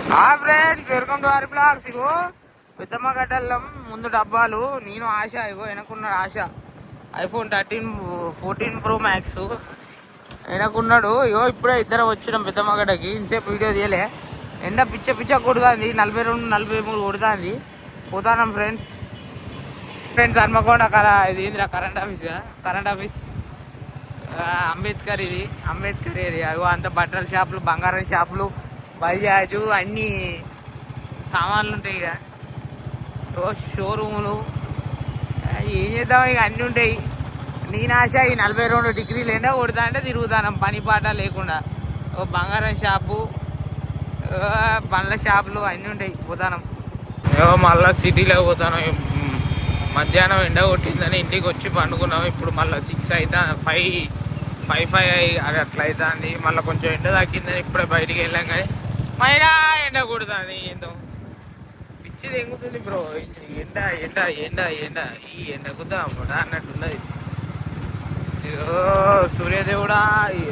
Friends welcome to our vlogs. ఇగో పెద్దమ్మ గడ్డల్లం ముందు డబ్బాలు, నేను ఆశ. ఇగో వెనకున్నాడు ఆశ, ఐఫోన్ 14 ప్రో మ్యాక్స్ వెనకున్నాడు. ఇగో ఇప్పుడే ఇద్దరు వచ్చినాం పెద్దమ్మ గడ్డకి. ఇంతసేపు వీడియో తీయలే, ఎండ పిచ్చ పిచ్చ కొడుతుంది, 42 43 కొడుతుంది. పోతానం ఫ్రెండ్స్. హన్మకొండ ఇది ఏందిరా కరెంట్ ఆఫీస్ కదా, కరెంట్ ఆఫీస్ అంబేద్కర్. ఇది అంబేద్కర్ ఏరియా. అంత బట్టల షాపులు, బంగారం షాపులు, బజాజు అన్నీ సామాన్లు ఉంటాయి ఇక, రోజు షోరూములు. ఏం చేద్దాం ఇక, అన్నీ ఉంటాయి. నేను ఆశ ఈ 42 డిగ్రీలు ఎండ కొడతా అంటే తిరుగుతాను పని పాట లేకుండా. ఓ బంగారం షాపు, బండ్ల షాపులు అన్నీ ఉంటాయి. పోతాను ఏమో మళ్ళీ సిటీలో పోతాను. మధ్యాహ్నం ఎండ కొట్టిందని ఇంటికి వచ్చి పండుకున్నాం. ఇప్పుడు మళ్ళీ 6 అవుతా, 5 అది అట్లా అవుతుంది. మళ్ళీ కొంచెం ఎండ తగ్గిందని ఇప్పుడే బయటికి వెళ్ళాం, కానీ మైనా ఎండ కొడుతుంది. ఏందో పిచ్చి తెంగుతుంది బ్రో. ఎండ ఎండ ఎండ ఎండ ఈ ఎండకుద్దా అన్నట్టున్నది. సూర్యదేవుడా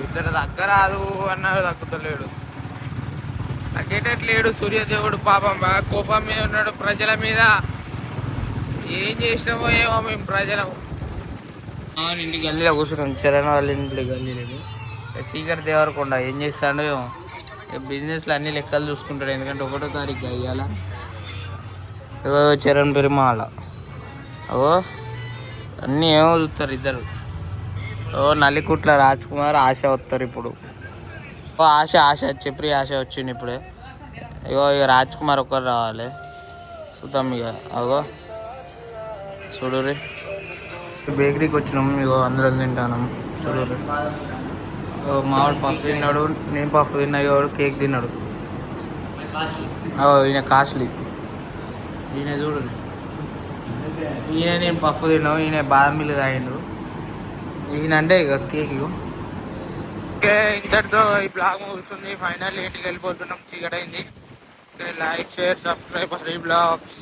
ఇద్దరు దగ్గరాదు అన్నాడు, దక్కుతలేడు, తగ్గేటట్లేడు సూర్యదేవుడు. పాపం బాగా కోపం మీద ఉన్నాడు ప్రజల మీద. ఏం చేసినామో ఏమో మేము ప్రజలం. ఇంటి గల్లీలో కూర్చున్నాం, చరణ్ వాళ్ళ ఇంట్లో గల్లీ లేదు. సీకర్ దేవరకొండ ఏం చేస్తాడో ఏమో, బిజినెస్లో అన్ని లెక్కలు చూసుకుంటాడు. ఎందుకంటే 1వ తారీఖు అయ్యాల. చరణ్ పెరుమాళ అన్నీ ఏమో చూస్తారు ఇద్దరు. నల్లికుట్ల రాజ్ కుమార్, ఆశ వస్తారు ఇప్పుడు. ఆశ చెప్పి ఆశ వచ్చింది ఇప్పుడే. ఇక రాజ్ కుమార్ ఒక్కరు రావాలి, చూద్దాం ఇక. చూడు రే, బేకరీకి వచ్చినాము. ఇగో అందరం తింటాను. చూడు మావాడు పఫ్ తిన్నాడు, నేను పఫ్ తిన్నా. వాడు కేక్ తిన్నాడు. ఈయన కాస్ట్లీ, ఈయన చూడు. ఈయన నేను పఫ్ తిన్నావు, ఈయన బాదం మిల్క్ తాగిండు. ఈయన అంటే ఇక కేక్. ఓకే, ఇంతటితో ఈ బ్లాగ్ ముగుస్తుంది. ఫైనల్ ఇంటికి వెళ్ళిపోతున్నాం, చీకటైంది. Like, share, subscribe Hari blogs.